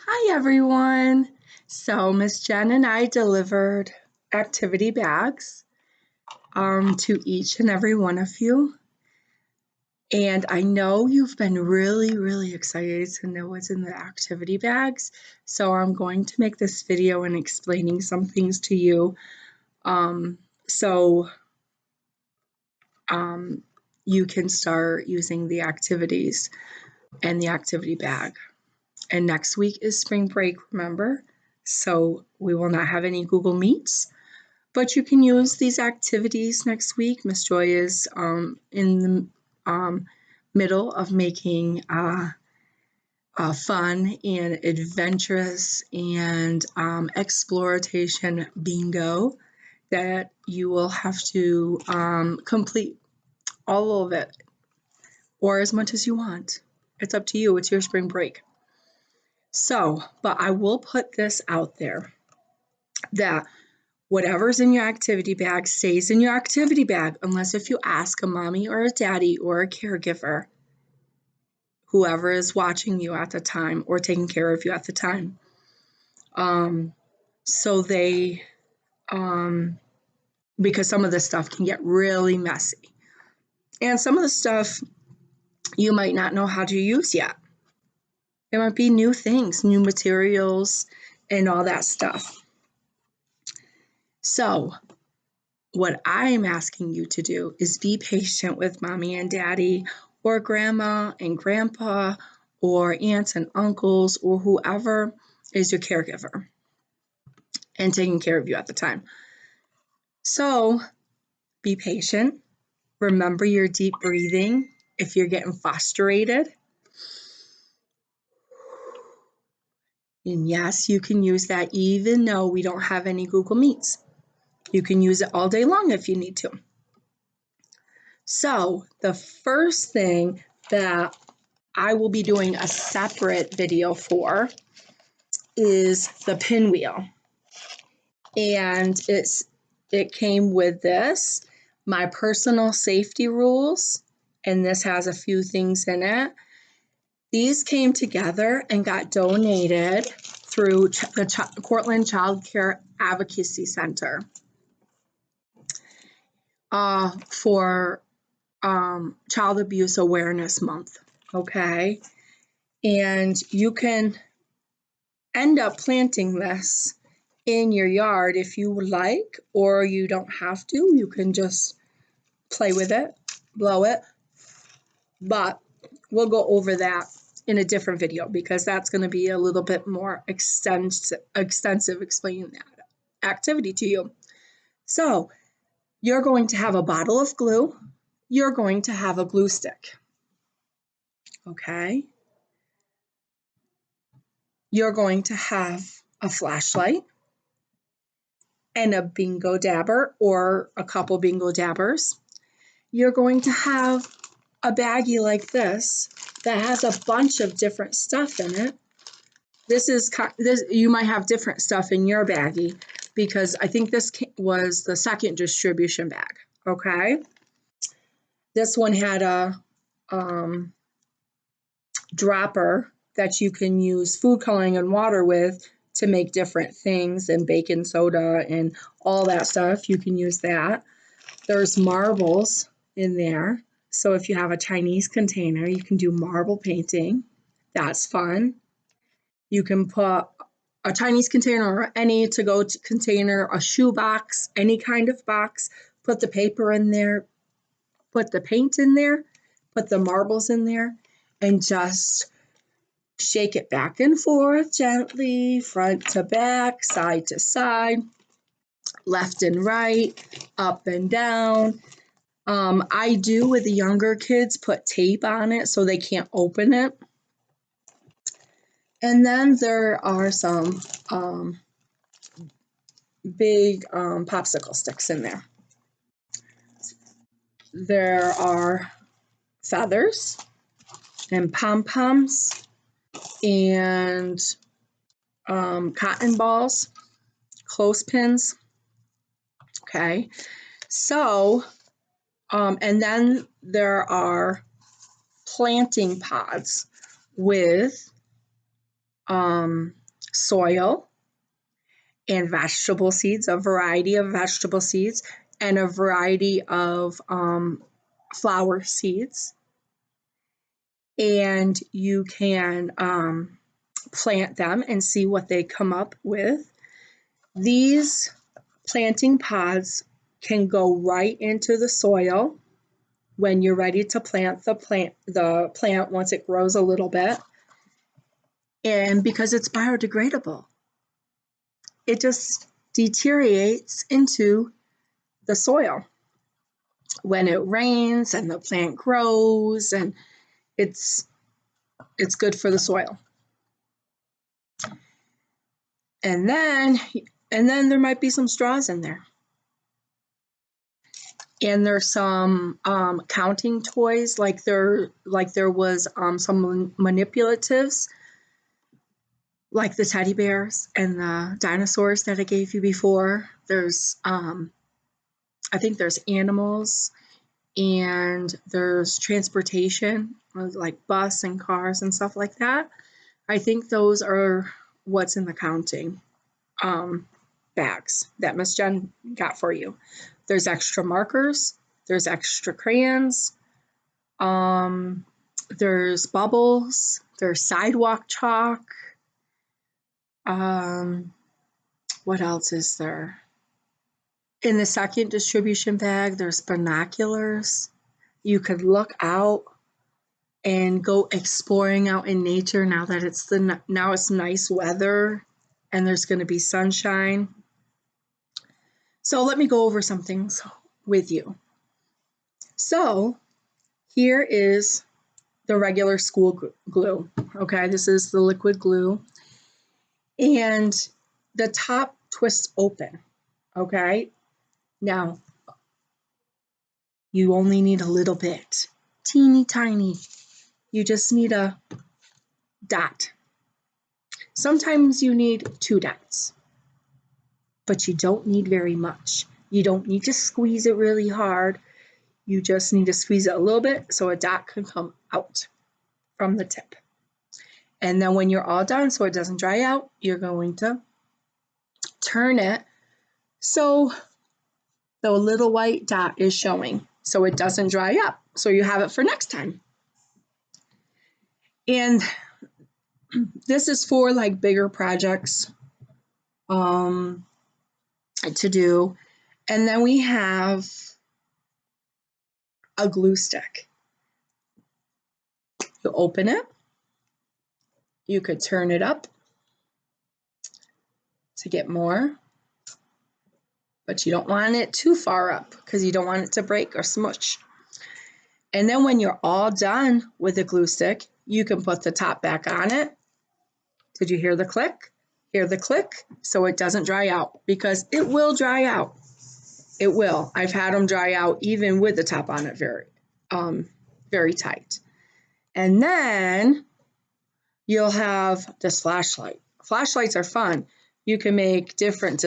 Hi everyone. So Miss Jen and I delivered activity bags to each and every one of you. And I know you've been really excited to know what's in the activity bags. So I'm going to make this video and explaining some things to you. So you can start using the activities and the activity bag. And next week is spring break, remember? So we will not have any Google Meets, but you can use these activities next week. Miss Joy is in the middle of making a fun and adventurous and exploration bingo that you will have to complete all of it or as much as you want. It's up to you. It's your spring break. So, but I will put this out there that whatever's in your activity bag stays in your activity bag unless if you ask a mommy or a daddy or a caregiver, whoever is watching you at the time or taking care of you at the time. So they, because some of this stuff can get really messy. And some of the stuff you might not know how to use yet. There might be new things, new materials, and all that stuff. So, what I'm asking you to do is be patient with mommy and daddy, or grandma and grandpa, or aunts and uncles, or whoever is your caregiver and taking care of you at the time. So, be patient. Remember your deep breathing if you're getting frustrated. And yes, you can use that even though we don't have any Google Meets. You can use it all day long if you need to. So the first thing that I will be doing a separate video for is the pinwheel. And it came with this, my personal safety rules, and this has a few things in it. These came together and got donated through the Cortland Child Care Advocacy Center for Child Abuse Awareness Month, okay? And you can end up planting this in your yard if you would like, or you don't have to. You can just play with it, blow it. But we'll go over that in a different video because that's going to be a little bit more extensive explaining that activity to you. So you're going to have a bottle of glue. You're going to have a glue stick. Okay. You're going to have a flashlight and a bingo dabber or a couple bingo dabbers. You're going to have a baggie like this that has a bunch of different stuff in it. This you might have different stuff in your baggie because I think this was the second distribution bag, okay? This one had a dropper that you can use food coloring and water with to make different things, and baking soda and all that stuff. You can use that. There's marbles in there. So if you have a Chinese container, you can do marble painting. That's fun. You can put a Chinese container or any to-go container, a shoe box, any kind of box, put the paper in there, put the paint in there, put the marbles in there, and just shake it back and forth gently, front to back, side to side, left and right, up and down. I do with the younger kids put tape on it so they can't open it. And then there are some big popsicle sticks in there. There are feathers and pom-poms and cotton balls, clothespins. Okay, so and then there are planting pods with soil and vegetable seeds, a variety of vegetable seeds, and a variety of flower seeds. And you can plant them and see what they come up with. These planting pods can go right into the soil when you're ready to plant the plant once it grows a little bit. And because it's biodegradable, it just deteriorates into the soil when it rains and the plant grows, and it's good for the soil. And then there might be some straws in there. And there's some counting toys, like there was some manipulatives, like the teddy bears and the dinosaurs that I gave you before. There's I think there's animals, and there's transportation, like bus and cars and stuff like that. I think those are what's in the counting bags that Miss Jen got for you. There's extra markers, there's extra crayons, there's bubbles, there's sidewalk chalk. What else is there? In the second distribution bag, there's binoculars. You could look out and go exploring out in nature now that it's nice weather and there's going to be sunshine. So let me go over some things with you. So here is the regular school glue. Okay, this is the liquid glue. And the top twists open. Okay, now you only need a little bit, teeny tiny. You just need a dot. Sometimes you need 2 dots, but you don't need very much. You don't need to squeeze it really hard. You just need to squeeze it a little bit so a dot can come out from the tip. And then when you're all done, so it doesn't dry out, you're going to turn it so the little white dot is showing, so it doesn't dry up, so you have it for next time. And this is for like bigger projects to do. And then we have a glue stick. You open it, you could turn it up to get more, but you don't want it too far up because you don't want it to break or smush. And then when you're all done with the glue stick, you can put the top back on it. Did you hear the click? Hear the click? So it doesn't dry out, because it will dry out. It will. I've had them dry out even with the top on it very tight. And then you'll have this flashlight. Flashlights are fun. You can make different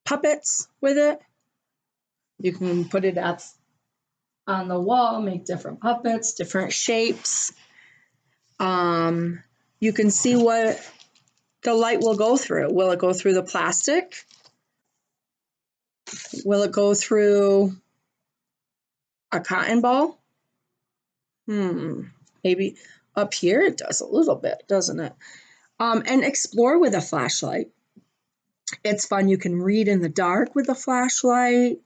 puppets with it. You can put it on the wall, make different puppets, different shapes. You can see what the light will go through. Will it go through the plastic? Will it go through a cotton ball? Maybe up here it does a little bit, doesn't it? And explore with a flashlight. It's fun. You can read in the dark with a flashlight.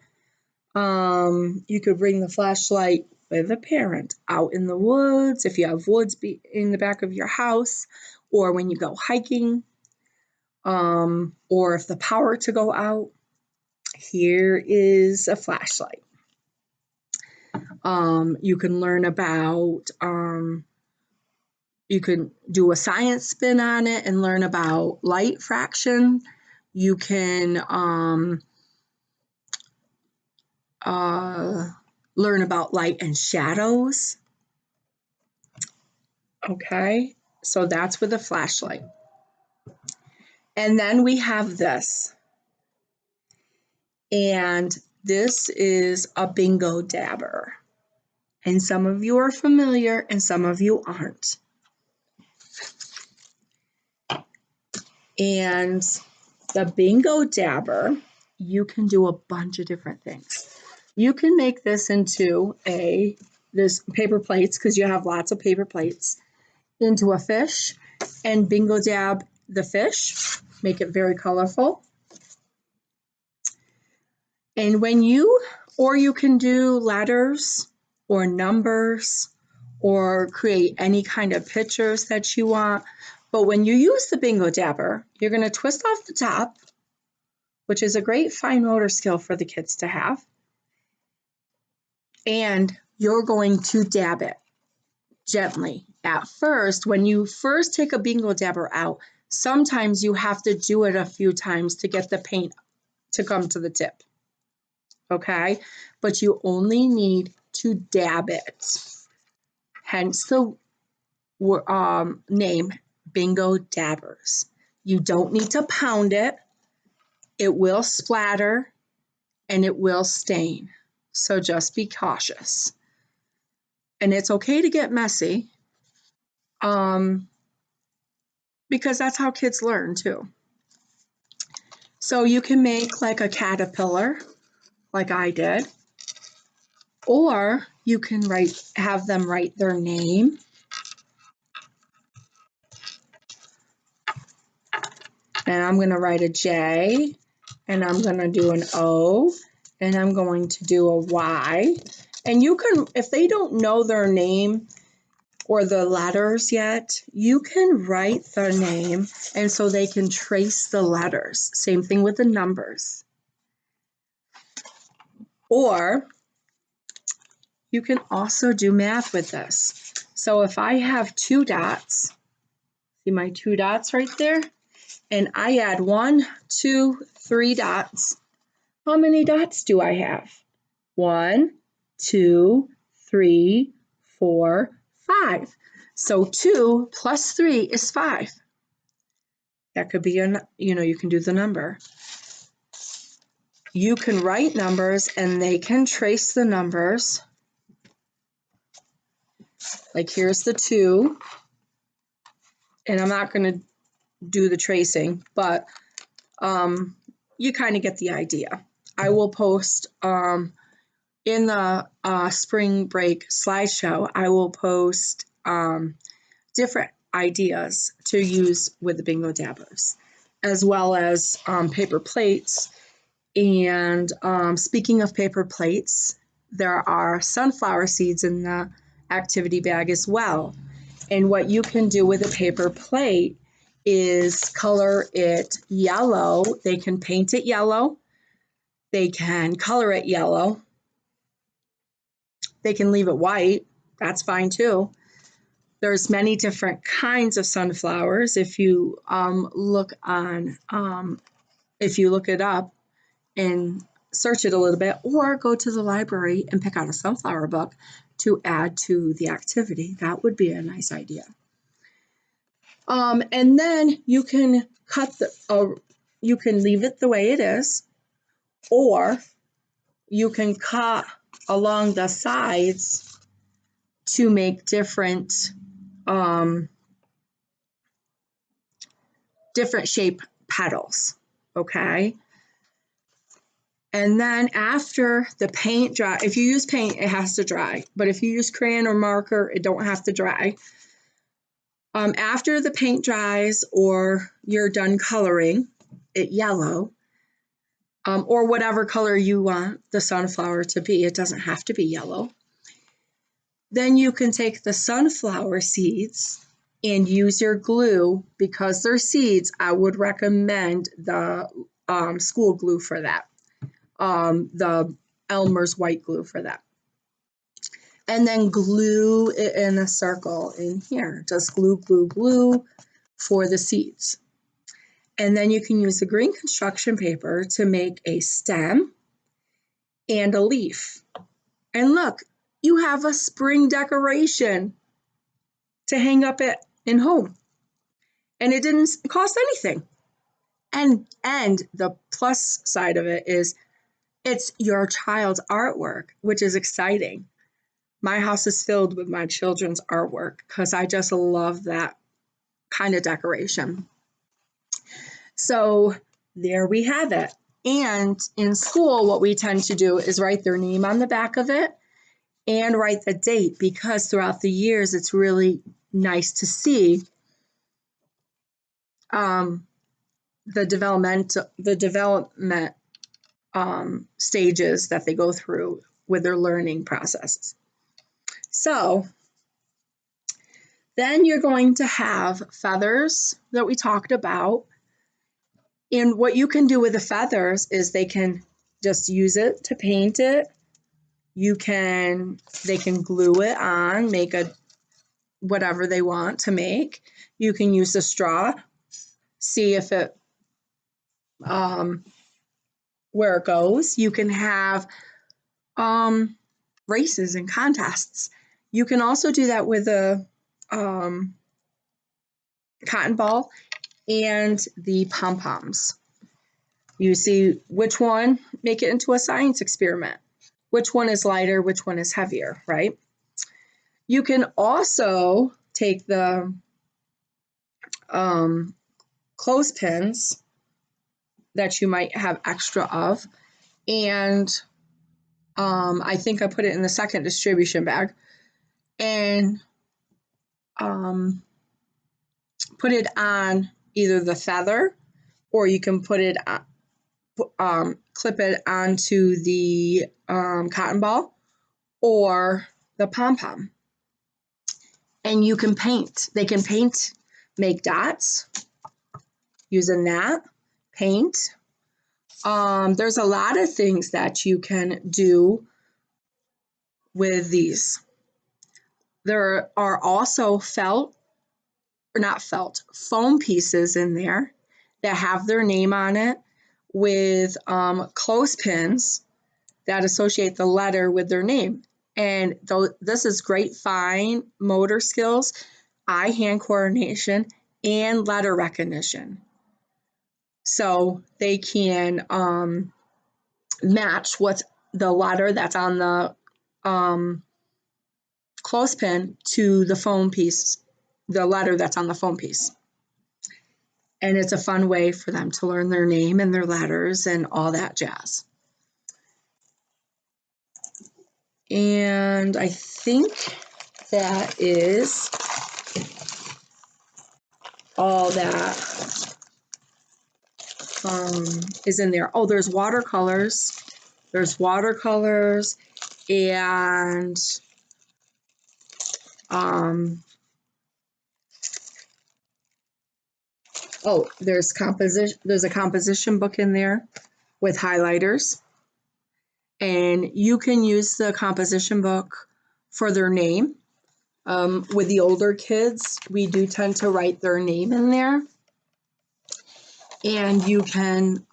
You could bring the flashlight with a parent out in the woods, if you have woods in the back of your house, or when you go hiking, or if the power to go out. Here is a flashlight. You can learn about, you can do a science spin on it and learn about light fraction. You can learn about light and shadows. Okay, so that's with a flashlight. And then we have this. And this is a bingo dabber. And some of you are familiar and some of you aren't. And the Bingo Dabber, you can do a bunch of different things. You can make this into this paper plates, because you have lots of paper plates, into a fish, and Bingo Dab the fish, make it very colorful. And or you can do letters or numbers or create any kind of pictures that you want. But when you use the Bingo Dabber, you're going to twist off the top, which is a great fine motor skill for the kids to have. And you're going to dab it gently. At first, when you first take a Bingo Dabber out, sometimes you have to do it a few times to get the paint to come to the tip. Okay? But you only need to dab it. Hence the name Bingo Dabbers. You don't need to pound it. It will splatter and it will stain. So just be cautious. And it's okay to get messy, because that's how kids learn too. So you can make like a caterpillar, like I did, or you can have them write their name. And I'm going to write a J, and I'm going to do an O, and I'm going to do a Y. And you can, if they don't know their name or the letters yet, you can write their name, and so they can trace the letters. Same thing with the numbers. Or you can also do math with this. So if I have 2 dots, see my 2 dots right there? And I add 1, 2, 3 dots. How many dots do I have? 1, 2, 3, 4, 5. So 2 plus 3 is 5. That could be, you can do the number. You can write numbers and they can trace the numbers. Like here's the 2. And I'm not going to do the tracing, but you kind of get the idea. I will post in the spring break slideshow, I will post different ideas to use with the Bingo Dabbers, as well as paper plates. And speaking of paper plates, there are sunflower seeds in the activity bag as well. And what you can do with a paper plate is color it yellow. They can paint it yellow. They can color it yellow. They can leave it white. That's fine too. There's many different kinds of sunflowers. If you look it up and search it a little bit, or go to the library and pick out a sunflower book to add to the activity, that would be a nice idea. And then you can you can leave it the way it is, or you can cut along the sides to make different shape petals, okay? And then after the paint dry, if you use paint, it has to dry. But if you use crayon or marker, it don't have to dry. After the paint dries or you're done coloring it yellow, or whatever color you want the sunflower to be, it doesn't have to be yellow. Then you can take the sunflower seeds and use your glue. Because they're seeds, I would recommend the school glue for that. The Elmer's white glue for that. And then glue it in a circle in here. Just glue, glue, glue for the seeds. And then you can use the green construction paper to make a stem and a leaf. And look, you have a spring decoration to hang up in home. And it didn't cost anything. And the plus side of it is it's your child's artwork, which is exciting. My house is filled with my children's artwork because I just love that kind of decoration. So there we have it. And in school, what we tend to do is write their name on the back of it and write the date, because throughout the years, it's really nice to see the development stages that they go through with their learning processes. So then you're going to have feathers that we talked about. And what you can do with the feathers is they can just use it to paint it. They can glue it on, make a whatever they want to make. You can use the straw, see if it where it goes. You can have races and contests. You can also do that with a cotton ball and the pom-poms. You see which one, make it into a science experiment. Which one is lighter, which one is heavier, right? You can also take the clothespins that you might have extra of, and I think I put it in the second distribution bag, and put it on either the feather, or you can put it clip it onto the cotton ball or the pom-pom, and you can paint. They can paint, make dots using that, paint. There's a lot of things that you can do with these. There are also foam pieces in there that have their name on it, with clothespins that associate the letter with their name. And this is great fine motor skills, eye-hand coordination, and letter recognition. So they can match what's the letter that's on the clothespin to the foam piece, the letter that's on the foam piece. And it's a fun way for them to learn their name and their letters and all that jazz. And I think that is all that is in there. Oh, there's watercolors. There's watercolors and there's a composition book in there with highlighters. And you can use the composition book for their name. With the older kids, we do tend to write their name in there. And you can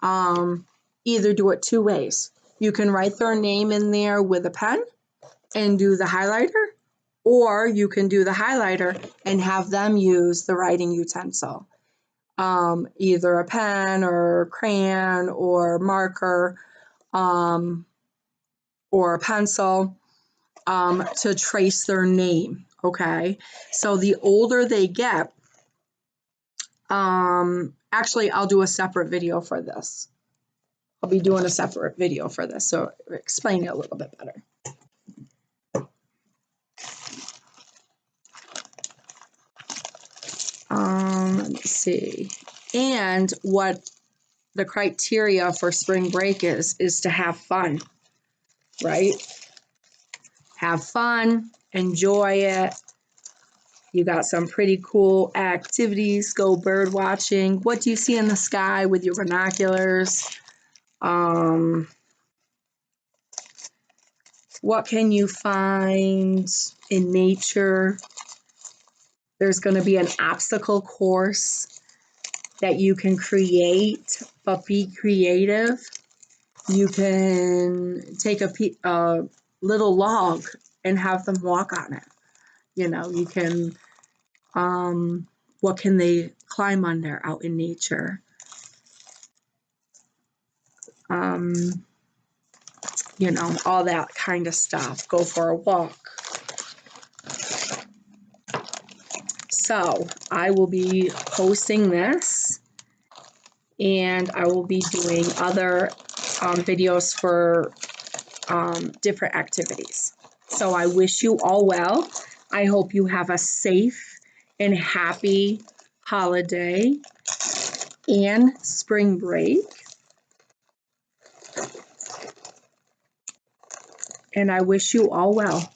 either do it two ways. You can write their name in there with a pen and do the highlighter, or you can do the highlighter and have them use the writing utensil, either a pen or crayon or marker or a pencil to trace their name, okay? So the older they get, actually, I'll do a separate video for this. I'll be doing a separate video for this, so explain it a little bit better. Let me see. And what the criteria for spring break is to have fun, right? Have fun, enjoy it. You got some pretty cool activities. Go bird watching. What do you see in the sky with your binoculars? What can you find in nature? There's going to be an obstacle course that you can create, but be creative. You can take a little log and have them walk on it. You know, you can, what can they climb under out in nature? You know, all that kind of stuff. Go for a walk. So I will be posting this and I will be doing other videos for different activities. So I wish you all well. I hope you have a safe and happy holiday and spring break. And I wish you all well.